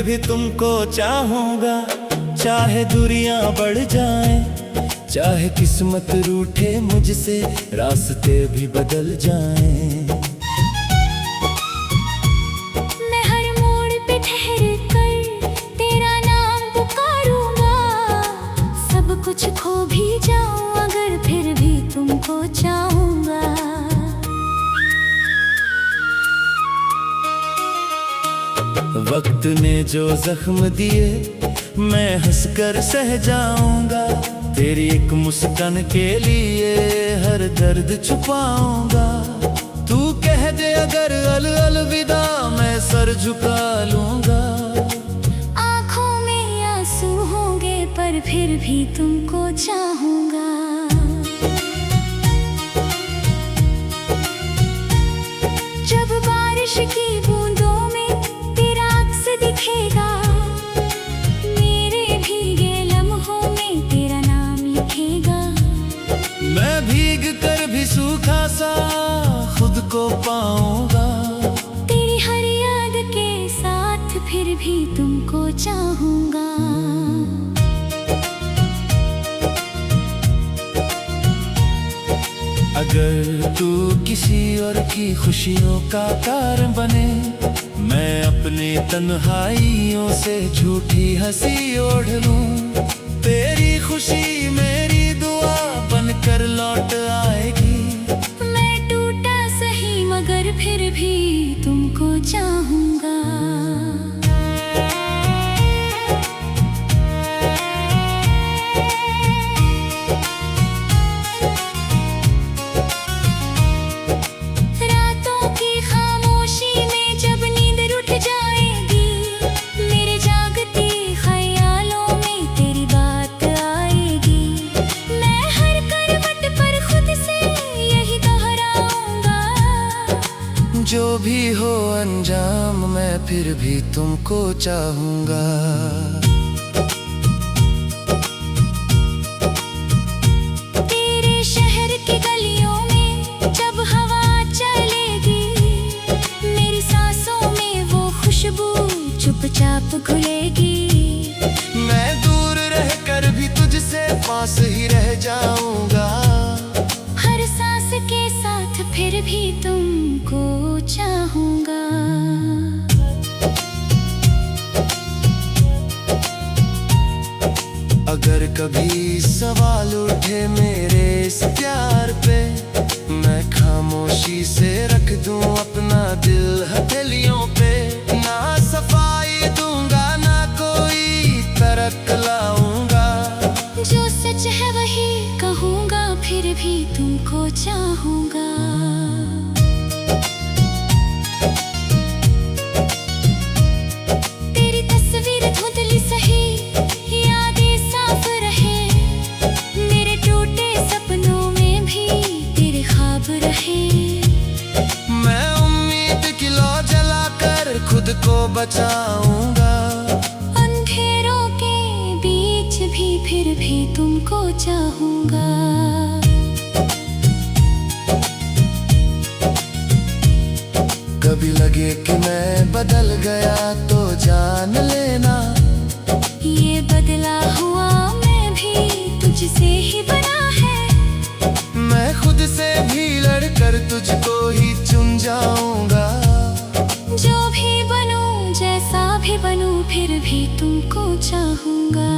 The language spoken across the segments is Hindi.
भी तुमको चाहूंगा। चाहे दूरियां बढ़ जाएं, चाहे किस्मत रूठे मुझसे, रास्ते भी बदल जाएं। मैं हर मोड़ पे ठहर कर तेरा नाम पुकारूंगा। सब कुछ खो भी जाऊं अगर फिर भी तुमको चाहूंगा। वक्त ने जो जख्म दिए मैं हंसकर सह जाऊंगा। तेरी एक मुस्कान के लिए हर दर्द छुपाऊंगा। तू कह दे अगर अलविदा, मैं सर झुका लूंगा। आँखों में आंसू होंगे पर फिर भी तुमको चाहूंगा। जब बारिश की बूंदों में तेरा अक्स दिखेगा, मेरे भीगे लम्हों में तेरा नाम लिखेगा। मैं भीग कर भी सूखा सा खुद को पाऊंगा। तेरी हर याद के साथ फिर भी तुमको चाहूंगा। अगर तू किसी और की खुशियों का कारण बने, मैं अपनी तन्हाइयों से झूठी हंसी ओढ़ लूं। तेरी खुशी मेरी दुआ बनकर लौट आएगी। मैं टूटा सही मगर फिर भी तुमको चाहूंगा। रातों की खामोशी में जब नींद रुठ जाएगी, मेरे जागते ख्यालों में तेरी बात आएगी। मैं हर करवट पर खुद से यही दोहराऊंगा। जो भी हो अंजाम, मैं फिर भी तुमको चाहूंगा। तेरे शहर की गलियों में जब हवा चलेगी, मेरी सांसों में वो खुशबू चुपचाप घुलेगी। मैं दूर रहकर भी तुझसे पास ही रह जाऊंगा। हर सांस के साथ फिर भी तुमको चाहूंगा। अगर कभी सवाल उठे मेरे इस प्यार पे, मैं खामोशी से रख दूं अपना दिल हथेलियों पे। ना सफाई दूंगा ना कोई तरक लाऊंगा। जो सच है वही कहूंगा, फिर भी तुमको चाहूंगा। तेरी तस्वीर धुंधली सही, यादें साफ रहे। मेरे टूटे सपनों में भी तेरे ख्वाब रहे। मैं उम्मीद की लौ जलाकर खुद को बचाऊंगा। अंधेरों के बीच भी फिर भी तुमको चाहूंगा। कभी लगे कि मैं बदल गया तो जान लेना। ये बदला हुआ मैं भी तुझसे ही बना है। मैं खुद से भी लड़कर तुझको ही चुन जाऊंगा। जो भी बनूं जैसा भी बनूं फिर भी तुमको चाहूंगा।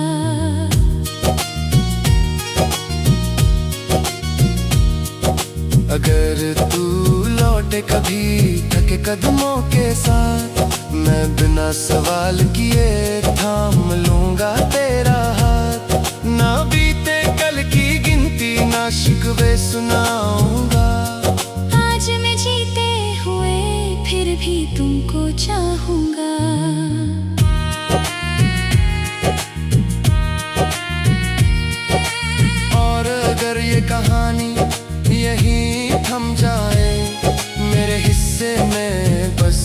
अगर तू लौटे कभी थके कदमों के साथ, मैं बिना सवाल किए थाम लूंगा तेरा हाथ। ना बीते कल की गिनती ना शिकवे सुनाऊंगा। आज मैं जीते हुए फिर भी तुमको चाहूंगा। और अगर ये कहानी यहीं थम जाए, मेरे हिस्से में बस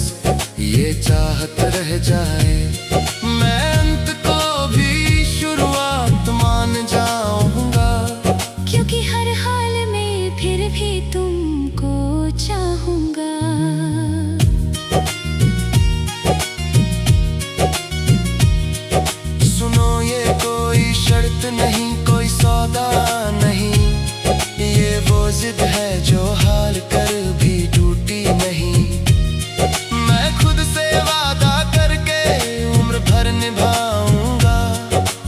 ये चाहत रह जाए। मैं अंत को भी शुरुआत मान जाऊंगा। क्योंकि हर हाल में फिर भी तुमको चाहूंगा। कोई शर्त नहीं, कोई सौदा नहीं, ये वो जिद है जो हार कर भी टूटी नहीं। मैं खुद से वादा करके उम्र भर निभाऊंगा,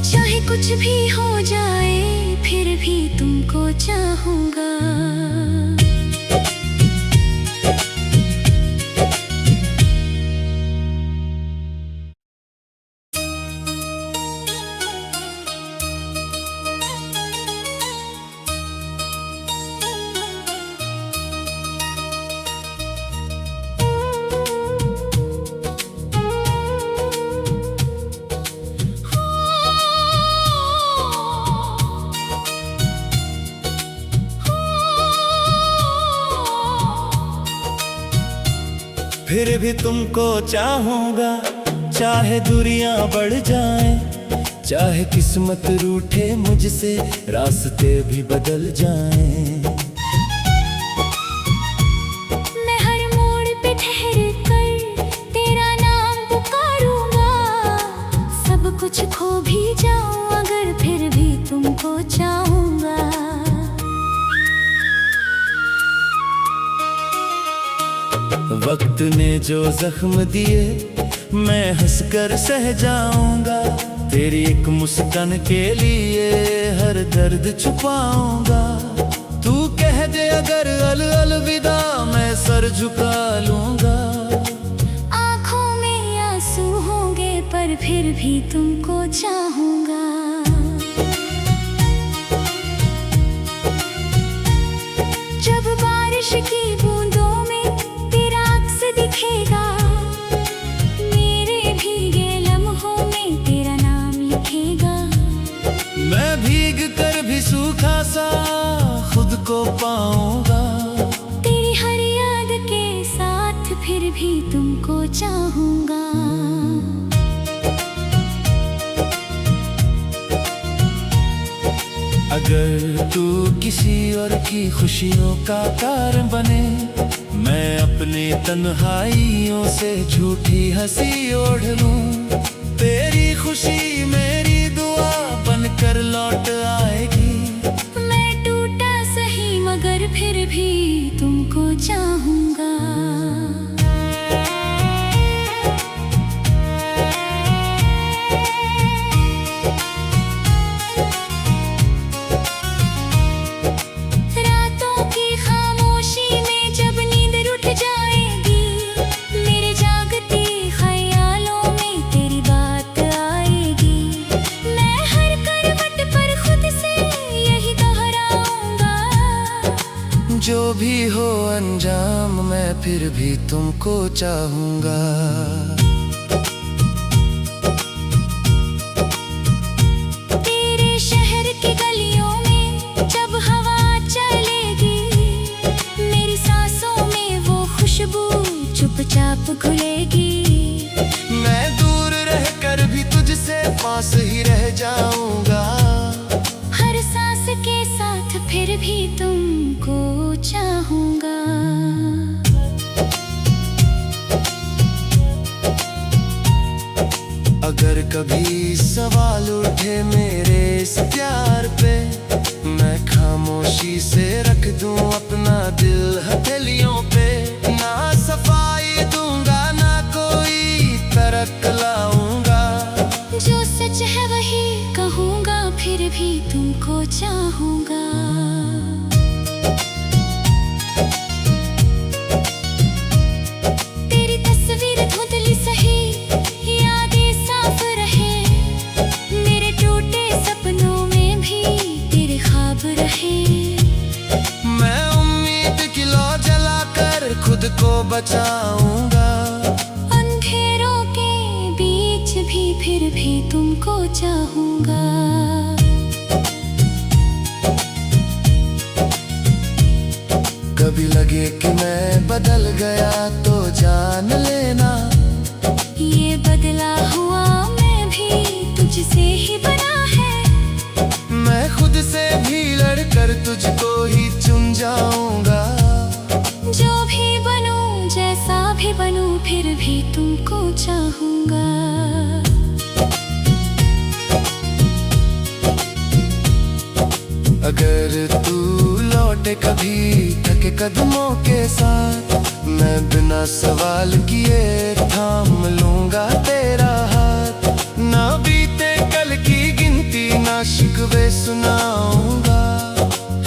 चाहे कुछ भी हो जाए फिर भी तुमको चाहूंगा। फिर भी तुमको चाहूंगा, चाहे दूरियां बढ़ जाएं, चाहे किस्मत रूठे मुझसे, रास्ते भी बदल जाएं। मैं हर मोड़ पे ठहर कर तेरा नाम पुकारूंगा, सब कुछ खो भी जाऊं अगर फिर भी तुमको चाहूंगा। वक्त ने जो जख्म दिए मैं हंसकर सह जाऊंगा, तेरी एक मुस्कान के लिए हर दर्द छुपाऊंगा। तू कह दे अगर अलविदा मैं सर झुका लूंगा। आंखों में आंसू होंगे पर फिर भी तुमको चाहूंगा। जब बारिश की बूंदों में तेरा अक्स दिखेगा, मेरे भीगे लम्हों में तेरा नाम लिखेगा। मैं भीग कर भी सूखा सा खुद को पाऊंगा, तेरी हर याद के साथ फिर भी तुमको चाहूंगा। अगर तू किसी और की खुशियों का कारण बने, मैं अपनी तन्हाइयों से झूठी हंसी ओढ़ लूं। तेरी खुशी मेरी दुआ बनकर लौट आएगी। मैं टूटा सही मगर फिर भी तुमको चाहूंगा। जो भी हो अंजाम मैं फिर भी तुमको चाहूंगा। तेरे शहर की गलियों में जब हवा चलेगी, मेरी सांसों में वो खुशबू चुपचाप घुलेगी। मैं दूर रहकर भी तुझसे पास ही रह जाऊंगा, हर सांस के साथ फिर भी तुमको चाहूंगा। अगर कभी सवाल उठे मेरे इस प्यार पे, मैं खामोशी से रख दूं अपना दिल हथेलियों पे। ना सफाई दूंगा ना कोई तरक लाऊंगा, जो सच है वही कहूंगा फिर भी तुमको चाहूंगा। तेरी तस्वीर धुंधली सही, यादें साफ रहे, मेरे टूटे सपनों में भी तेरे ख्वाब रहे। मैं उम्मीद की लौ जलाकर खुद को बचाऊंगा, अंधेरों के बीच भी फिर भी तुमको चाहूंगा। कभी लगे कि मैं बदल गया तो जान लेना, ये बदला हुआ मैं भी तुझसे ही बना है। मैं खुद से भी लड़कर तुझको ही चुन जाऊंगा। जो भी बनूं जैसा भी बनूं फिर भी तुमको चाहूंगा। अगर तू लौटे कभी थके कदमों के साथ, मैं बिना सवाल किए थाम लूंगा तेरा हाथ। ना बीते कल की गिनती, ना शिकवे सुनाऊंगा।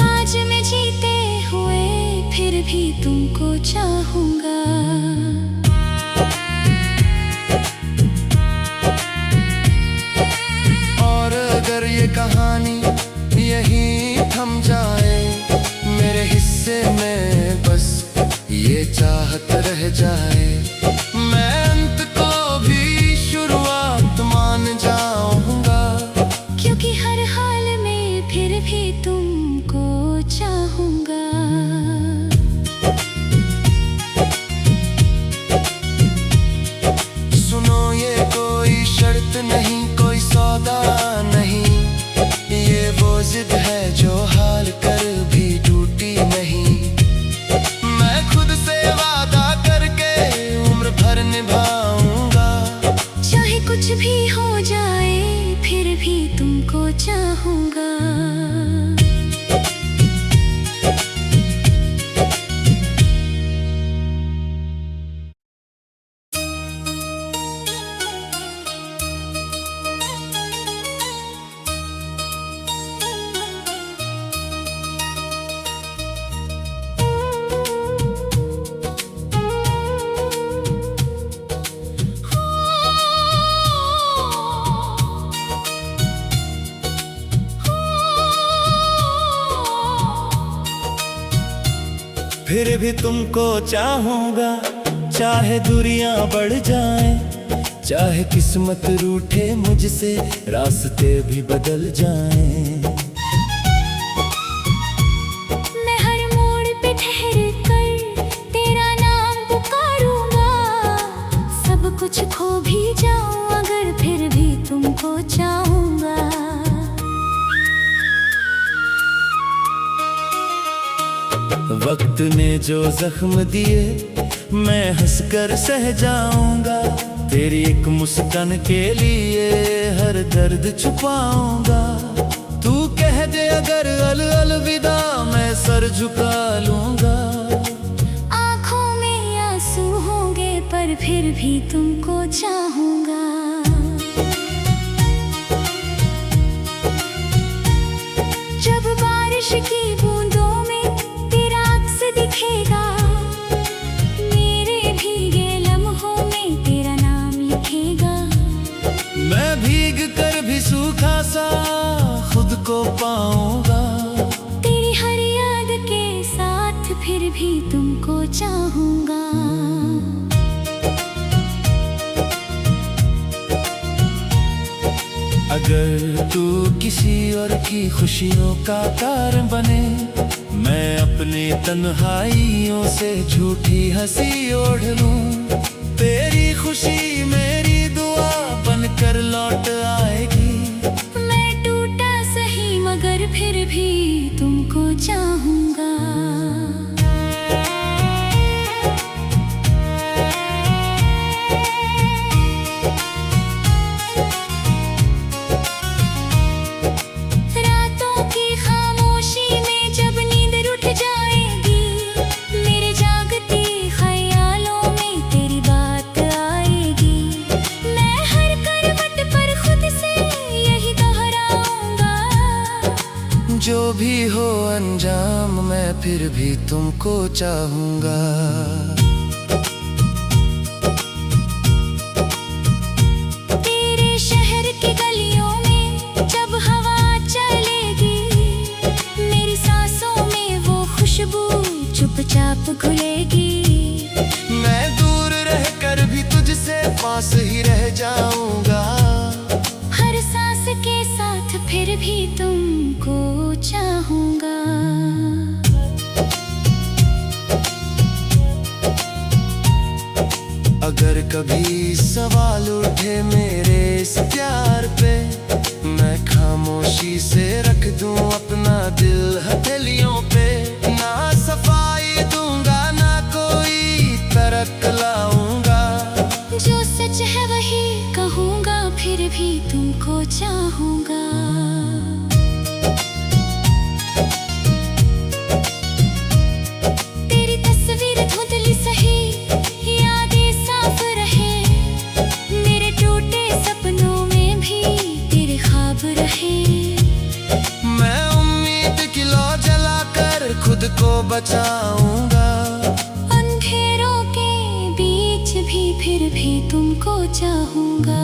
आज मैं जीते हुए फिर भी तुमको चाहूंगा। और अगर ये कहानी यहीं थम जाए, मेरे हिस्से में बस ये चाहत रह जाए, मैं अंत को भी शुरुआत मान जाऊंगा। क्योंकि हर हाल में फिर भी तुमको चाहूंगा। सुनो ये कोई शर्त नहीं, कोई सौदा नहीं, ये वो जिद है जो हार कर भी टूटी नहीं। मैं खुद से वादा करके उम्र भर निभाऊंगा। चाहे कुछ भी हो जाए फिर भी तुमको चाहूंगा। फिर भी तुमको चाहूंगा, चाहे दूरियां बढ़ जाएं, चाहे किस्मत रूठे मुझसे, रास्ते भी बदल जाएं। मैं हर मोड़ पे ठहर कर तेरा नाम पुकारूंगा। सब कुछ खो भी जाऊं अगर फिर भी तुमको चाहूंगा। वक्त ने जो जख्म दिए मैं हंसकर सह जाऊंगा। तेरी एक मुस्कान के लिए हर दर्द छुपाऊंगा। तू कह दे अगर अलविदा, मैं सर झुका लूंगा। आंखों में आंसू होंगे पर फिर भी तुमको चाहूंगा। जब बारिश की बूंदों में तेरा अक्स दिखेगा, मेरे भीगे लम्हों में तेरा नाम लिखेगा। मैं भीग कर भी सूखा सा खुद को पाऊंगा। तेरी हर याद के साथ फिर भी तुमको चाहूंगा। अगर तू किसी और की खुशियों का कारण बने, मैं अपनी तन्हाइयों से झूठी हंसी ओढ़ लूं। तेरी खुशी मेरी दुआ बनकर लौट आएगी। मैं टूटा सही मगर फिर भी तुमको चाहूंगा। रातों की खामोशी में जब नींद रुठ जाएगी, मेरे जागते ख्यालों में तेरी बात आएगी। मैं हर करवट पर खुद से यही दोहराऊंगा। जो भी हो अंजाम, मैं फिर भी तुमको चाहूंगा। तेरे शहर की गलियों में जब हवा चलेगी, मेरी सांसों में वो खुशबू चुपचाप घुलेगी। मैं दूर रहकर भी तुझसे पास ही रह जाऊंगा। हर सांस के साथ फिर भी तुमको चाहूंगा। अगर कभी सवाल उठे मेरे इस प्यार पे, मैं खामोशी से रख दूं अपना दिल हथेलियों पे। ना सफाई दूंगा, ना कोई तरक लाऊंगा। जो सच है वही कहूंगा, फिर भी तुमको चाहूंगा। बचाऊंगा। अंधेरों के बीच भी फिर भी तुमको चाहूंगा।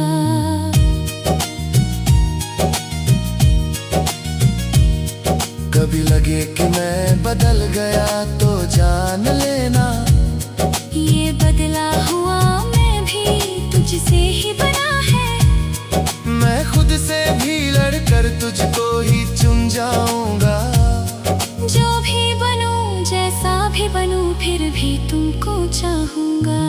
कभी लगे कि मैं बदल गया तो जान लेना, ये बदला हुआ मैं भी तुझसे ही बना है। मैं खुद से भी लड़कर तुझको ही चुन जाऊंगा। जो भी बनूं जैसा भी बनूं फिर भी तुमको चाहूंगा।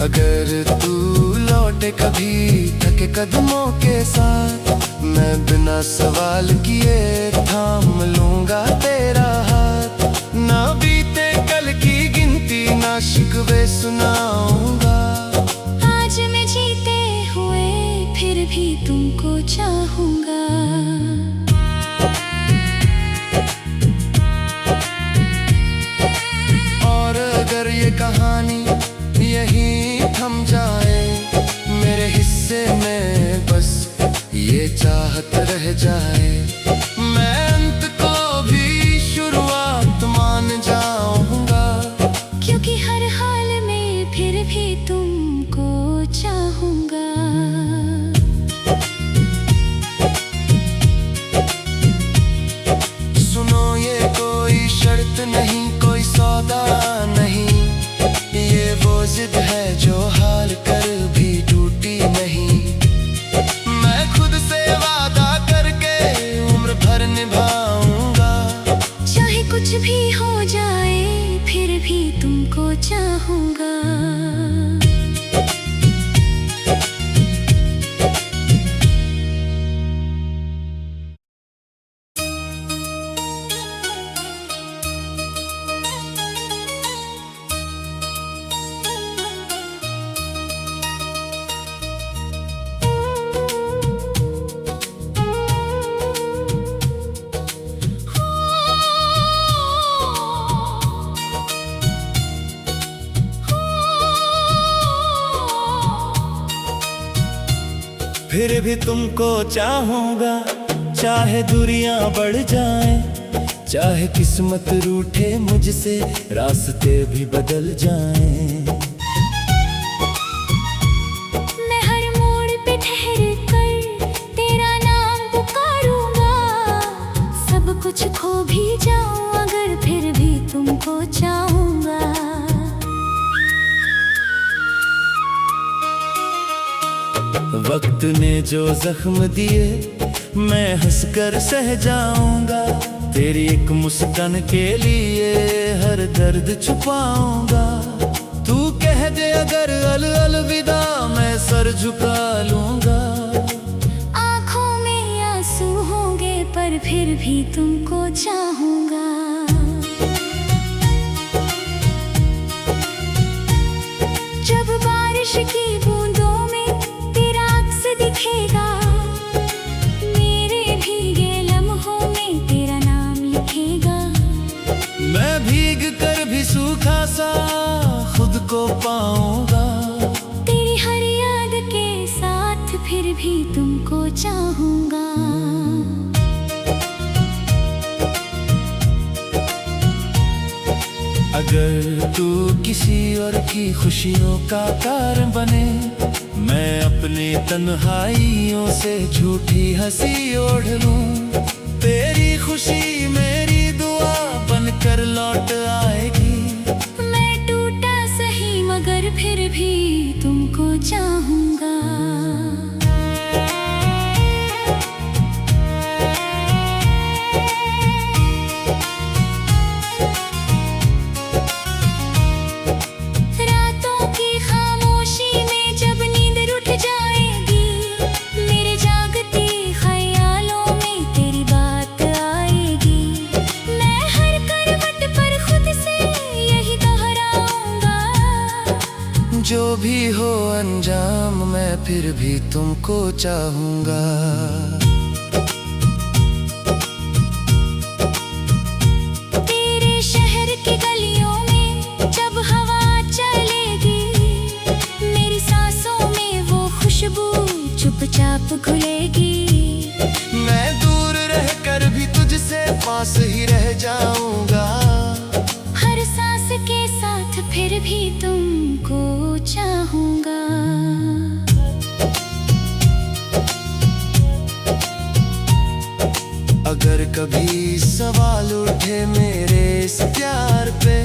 अगर तू लौटे कभी थके कदमों के साथ, मैं बिना सवाल किए थाम लूंगा तेरा हाथ। ना बीते कल की गिनती ना शिकवे सुनाऊंगा। आज मैं जीते हुए फिर भी तुमको चाहूंगा। और अगर ये कहानी यहीं थम जाए, मेरे हिस्से में बस ये चाहत रह जाए, मैं अंत को भी शुरुआत मान जाऊंगा। क्योंकि हर हाल में फिर भी तुमको चाहूंगा। सुनो ये कोई शर्त नहीं, कोई सौदा नहीं, ये वो जिद है जो हार कर भी टूटी नहीं। मैं खुद से वादा करके उम्र भर निभाऊंगा। चाहे कुछ भी हो जाए फिर भी तुमको चाहूंगा। फिर भी तुमको चाहूंगा, चाहे दूरियां बढ़ जाएं, चाहे किस्मत रूठे मुझसे, रास्ते भी बदल जाएं। मैं हर मोड़ पे ठहर कर तेरा नाम पुकारूंगा। सब कुछ खो भी जाऊं अगर फिर भी तुमको चाहूंगा। वक्त ने जो जख्म दिए मैं हंसकर सह जाऊंगा। तेरी एक मुस्कान के लिए हर दर्द छुपाऊंगा। तू कह दे अगर अलविदा मैं सर झुका लूंगा। आंखों में आंसू होंगे पर फिर भी तुमको चाहूंगा। जब बारिश की बूंदों में तेरा अक्स दिखेगा, मेरे भीगे लम्हों में तेरा नाम लिखेगा। मैं भीग कर भी सूखा सा खुद को पाऊंगा। तेरी हर याद के साथ फिर भी तुमको चाहूंगा। अगर तू किसी और की खुशियों का कारण बने, मैं अपनी तन्हाइयों से झूठी हंसी ओढ़ लूं। तेरी खुशी मेरी दुआ बनकर लौट आएगी। मैं टूटा सही मगर फिर भी तुमको चाहूंगा। रातों की खामोशी में जब नींद रूठ जाएगी, मेरे जागते ख्यालों में तेरी बात आएगी। मैं हर करवट पर खुद से यही दोहराऊंगा। जो भी हो अंजाम मैं फिर भी तुमको चाहूंगा। तेरे शहर की गलियों में जब हवा चलेगी, मेरी सांसों में वो खुशबू चुपचाप घुलेगी। पास ही रह जाऊंगा। हर सांस के साथ फिर भी तुमको चाहूंगा। अगर कभी सवाल उठे मेरे इस प्यार पे,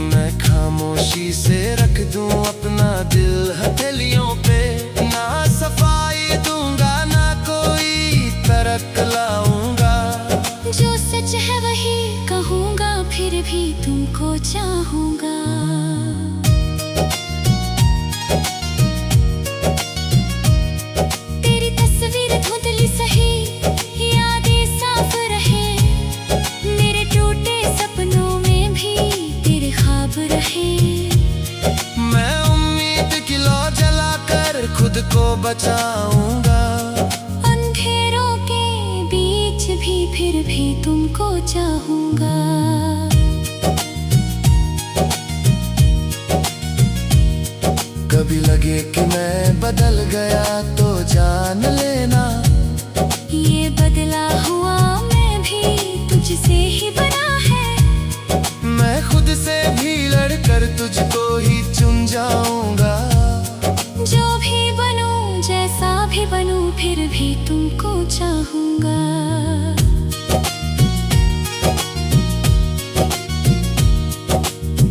मैं खामोशी से रख दूं अपना दिल हथेलियों पे। ना सफाई दूंगा ना कोई तरक लाऊंगा। जो सच है वही कहूंगा, फिर भी तुमको चाहूंगा। तेरी तस्वीर धुंधली सही, यादें साफ रहे। मेरे टूटे सपनों में भी तेरे ख्वाब रहे। मैं उम्मीद की लौ जलाकर खुद को बचाऊंगा। अंधेरों के बीच भी फिर भी तुमको चाहूंगा। कभी लगे कि मैं बदल गया तो जान लेना, ये बदला हुआ मैं भी तुझसे ही बना है। मैं खुद से भी लड़कर तुझको ही चुन जाऊंगा। जो भी बनूं जैसा भी बनूं फिर भी तुमको चाहूंगा।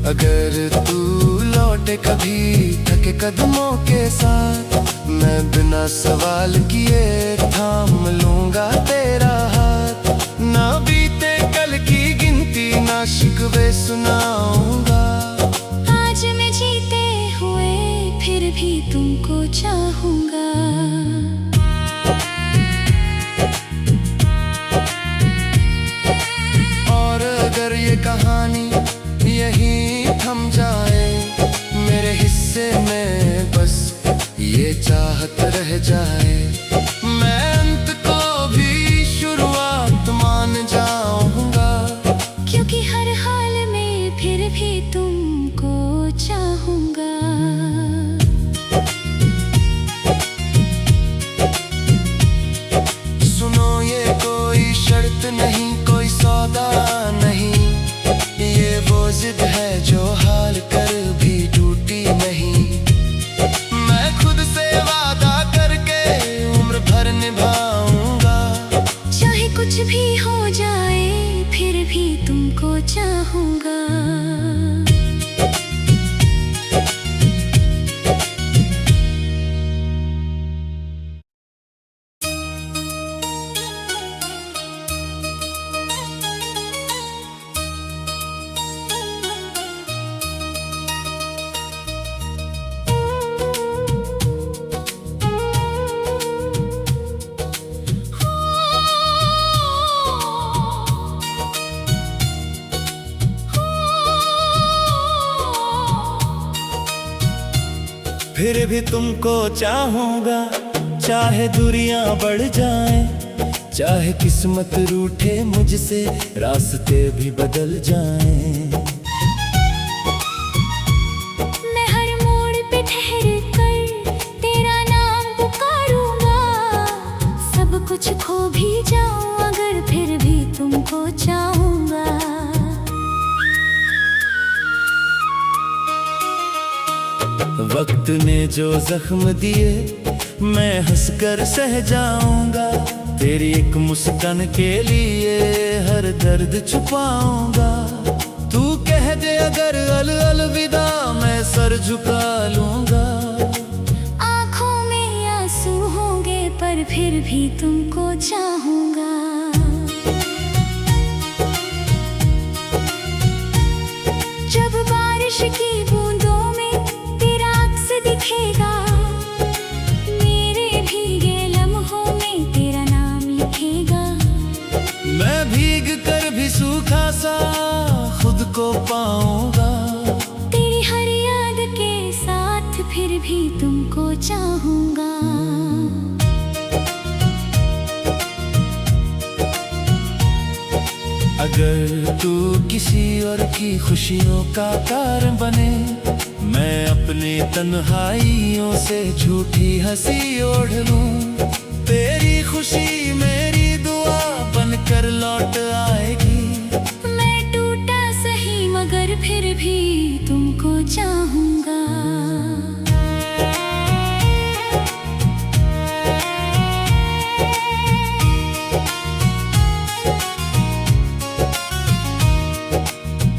अगर तू लौटे कभी थके कदमों के साथ, मैं बिना सवाल किए थाम लूंगा तेरा हाथ। ना बीते कल की गिनती ना शिकवे सुनाऊंगा। आज मैं जीते हुए फिर भी तुमको चाहूंगा। और अगर ये कहानी यहीं थम जाए, मेरे हिस्से में बस ये चाहत रह जाए। मैं अंत को भी शुरुआत मान जाऊंगा। क्योंकि हर हाल में फिर भी तुमको चाहूंगा। सुनो ये कोई शर्त नहीं, कोई सौदा नहीं। ये वो जिद है जो हाल कर भी टूटी नहीं। मैं खुद से वादा करके उम्र भर निभाऊंगा। चाहे कुछ भी हो जाए फिर भी तुमको चाहूंगा। फिर भी तुमको चाहूंगा। चाहे दूरियां बढ़ जाएं, चाहे किस्मत रूठे मुझसे, रास्ते भी बदल जाएं। मैं हर मोड़ पे ठहर कर तेरा नाम पुकारूंगा। सब कुछ खो भी जाऊं अगर फिर भी तुमको चाहूंगा। वक्त ने जो जख्म दिए मैं हंसकर सह जाऊंगा। तेरी एक मुस्कान के लिए हर दर्द छुपाऊंगा। तू कह दे अगर अलविदा, मैं सर झुका लूंगा। आंखों में आंसू होंगे पर फिर भी तुमको चाहूंगा। जब बारिश की बूंदों में तेरा अक्स दिखेगा, मेरे भीगे लम्हों में तेरा नाम लिखेगा। मैं भीग कर भी सूखा सा खुद को पाऊंगा। तेरी हर याद के साथ फिर भी तुमको चाहूंगा। अगर तू किसी और की खुशियों का कारण बने, मैं अपनी तन्हाइयों से झूठी हंसी ओढ़ लूं। तेरी खुशी मेरी दुआ बनकर लौट आएगी। भी तुमको चाहूंगा।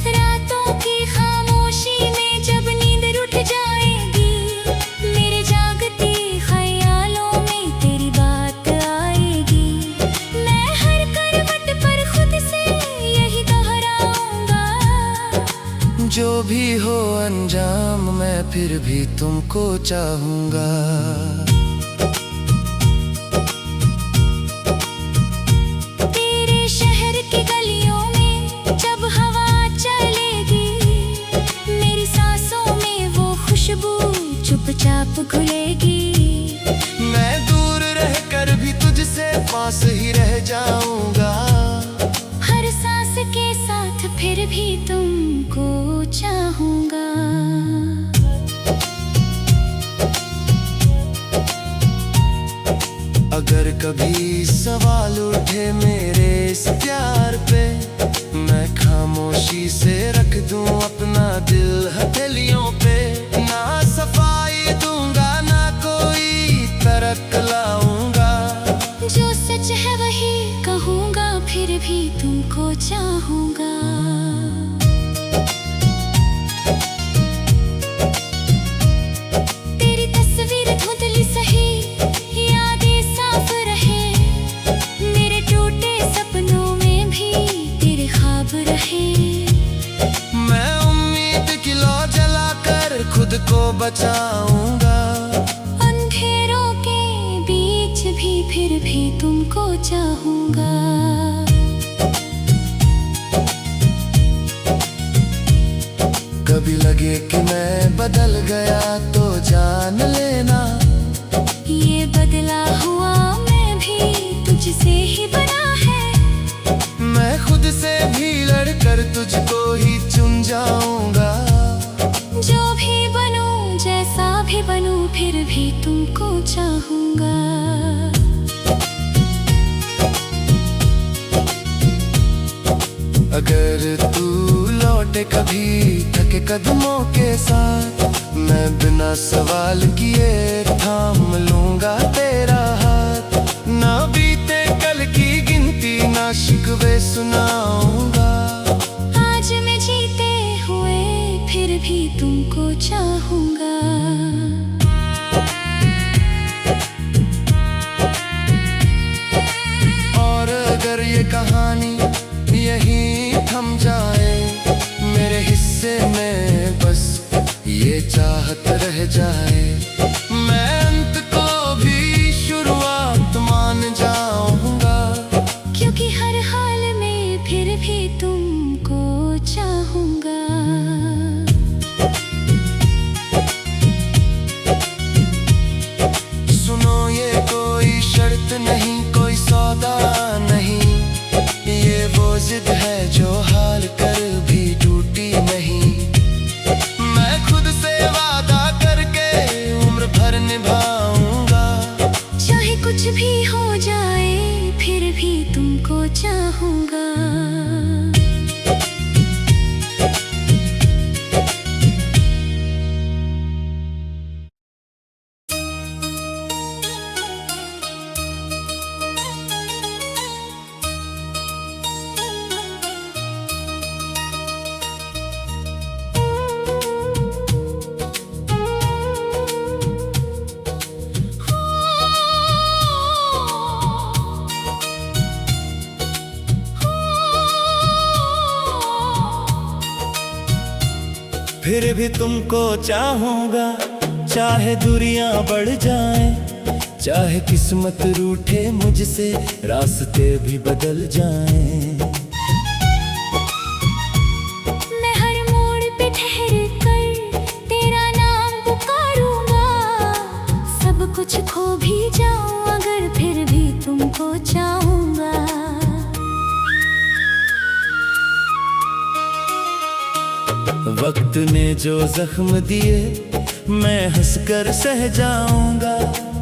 रातों की खामोशी में जब नींद रुठ जाएगी, मेरे जागते ख्यालों में तेरी बात आएगी। मैं हर करवट पर खुद से यही दोहराऊंगा। जो भी हो अंजाम मैं फिर भी तुमको चाहूंगा। तेरे शहर की गलियों में जब हवा चलेगी, मेरी सांसों में वो खुशबू चुपचाप घुलेगी। मैं दूर रहकर भी तुझसे पास ही रह जाऊंगा। हर सांस के साथ फिर भी तुमको चाहूंगा। अगर कभी सवाल उठे मेरे इस प्यार पे, मैं खामोशी से रख दूं अपना दिल हथेलियों पे। ना सफाई दूंगा ना कोई तरक लाऊंगा। जो सच है वही कहूंगा, फिर भी तुमको चाहूंगा। तेरी तस्वीर धुंधली सही, यादें साफ रहे। मेरे टूटे सपनों में भी तेरे ख्वाब रहे। मैं उम्मीद की लौ जलाकर खुद को बचाऊंगा। अंधेरों के बीच भी फिर भी तुमको चाहूंगा। कभी लगे कि मैं बदल गया तो जान लेना, ये बदला हुआ मैं भी तुझसे ही बना है। मैं खुद से भी लड़कर तुझको ही चुन जाऊंगा। जो भी बनूं जैसा भी बनूं फिर भी तुमको चाहूंगा। अगर तू लौटे कभी थके कदमों के साथ, मैं बिना सवाल किए थाम लूंगा तेरा हाथ। ना बीते कल की गिनती ना शिकवे सुनाऊंगा। आज मैं जीते हुए फिर भी तुमको चाहूंगा। और अगर ये कहानी यहीं थम जाए, मेरे हिस्से में बस ये चाहत रह जाए। मैं अंत को भी शुरुआत मान जाऊंगा। क्योंकि हर हाल में फिर भी तुमको चाहूंगा। सुनो ये कोई शर्त नहीं, कोई सौदा नहीं। ये वो जिद है जो हार कर भी टूटी नहीं। मैं खुद से वादा करके उम्र भर निभाऊंगा। चाहे कुछ भी हो जाए फिर भी तुमको चाहूंगा। फिर भी तुमको चाहूंगा। चाहे दूरियां बढ़ जाएं, चाहे किस्मत रूठे मुझसे, रास्ते भी बदल जाएं। मैं हर मोड़ पे ठहर कर तेरा नाम पुकारूंगा। सब कुछ खो भी जाऊं अगर फिर भी तुमको चाहूंगा। वक्त ने जो जख्म दिए मैं हंसकर सह जाऊंगा।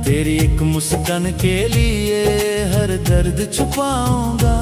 तेरी एक मुस्कान के लिए हर दर्द छुपाऊंगा।